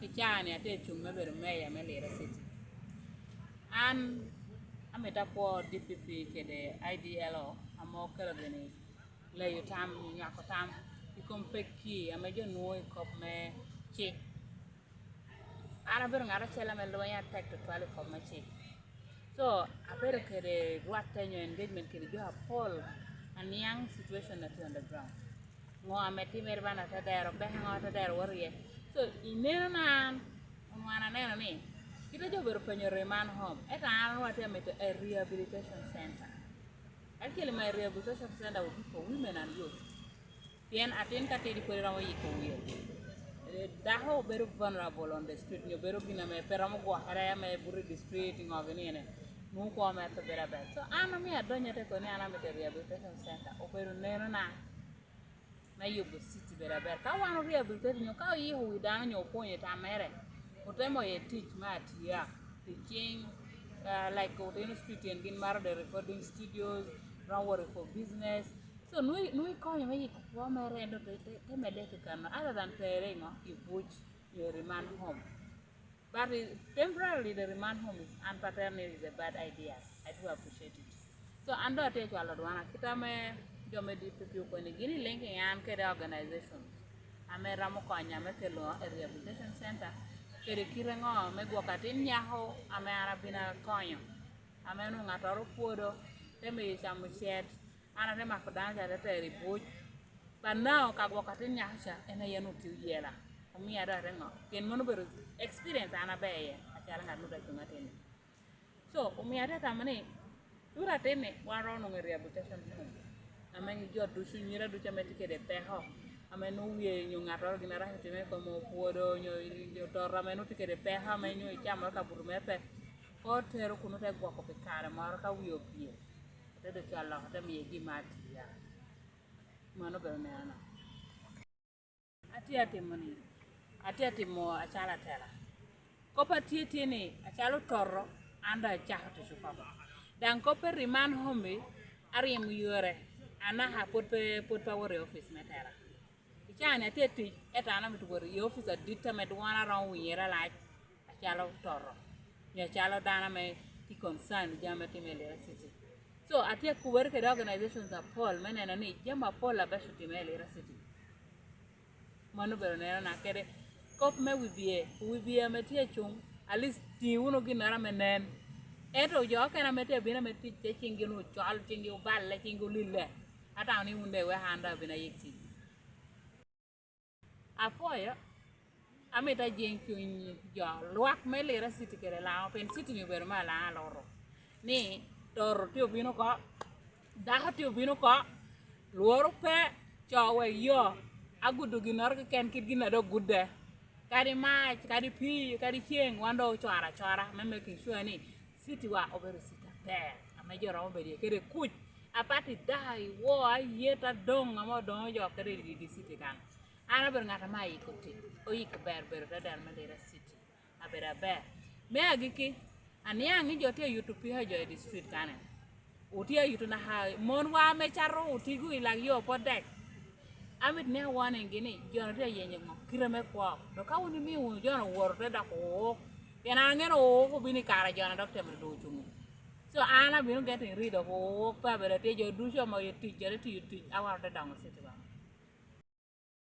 kichani ate chung me bedo meya me Lira city an ameta po DPP kede IDLO amo kala gani le yutam nyakotam ikom pekki amejo nuoi kop me chi ana bedo ngara chela me lo ya tek to twali kop me chi so apero kede ruatenyo engagement kede jo Apol and young situation at on the ground ngo ameti merbana ta dero be ngo ta dero wariye so inena nan wana nena ni kita jo beru penyo reman home eta anu ate amete a rehabilitation center actually my rehabilitation center would be for women and youth then atin ka tedi ko rawo yiko wiyo daho beru vulnerable on the street yo beru gina me peramo go hara me buri the street ngogene ne mu ko me to bera be so ana mi adonya te ko ni ana mete rehabilitation center o beru neno na na yugo city bera be ka wan rehabilitation yo ka yi ho widana nyo ponye ta mere otemo ye teach mat ya teaching like in street and in mar the recording studios don't worry for business so nui ko me ko mere ndo te me de kan other than paying you put your remand home but temporarily the remand home is unpaternal is a bad idea I do appreciate it so ando te ko ala dwana kita me jo me DPP ko ni gini linking an ke organization ame ramo ko anya me Kelo a rehabilitation center kere kirengo me gwokatin nyaho ame arabina konyo ame nu ngatoro puodo teme chamu chet ana te makodan ja te ribuj but now ka gwokatin nyasha ena yenu tiyela omi ada rengo ken mono beru experience ana beye achala ngatu da tungatene so omi ada tamane dura tene waro no rehabilitation ame jo du sunyira du chameti kede teho ame no wie nyo ngato gina ra teme ko mo puodo nyo to rame no tikede peha me nyo chamo ka buru mepe ko tero kuno te gwako pe kare mar ka wiyo pie te de chala te mi gi mati ya mano be ne ana ati mo achala tela ko pati tini achalo torro anda chahto shufa dan ko per riman home ari mu yore ana ha pot pa wore office metera chane teti eta na mitu wore office adita med wana ran wiera la achalo torro ya chalo dana me ti concern jamati me Lira city so atia ku work the organizations Apol menena ni jama Apol la basho ti me Lira city manu bero na kere kop me wibie metie chung at least ti uno ginara menen eto jo kana mete bina meti te chinginu chal chingu balle chingu lille ata ni munde we handa bina yekti apoya ameta jenkyun jo luak me Lira city kere la pen city ni ber ma la loro ni tor ti obino ko da ti obino ko luoro pe chowe yo agudu ginar ke ken kid gina do gudde kadi ma kadi pi kadi cheng wando chara me making sure ni city wa over city there amejora obedi kere kuch apati dai wo ayeta dong amo dong jo kere di city kan ana ber ngata mai ko ti o yik ber da me Lira city abera ber me agiki ani angi jo te youtube ha jo di street kan uti yutu na ha mon wa me charo uti gu ila yo podek amit ne wane ngini jono te yenye mo kirame kwa do ka woni mi won jono worte da ko yana ngeno ko bini kara jono doctor me do chumu so ana binu getting rid of pa bere te jo du so mo yeti jere ti awar da dang city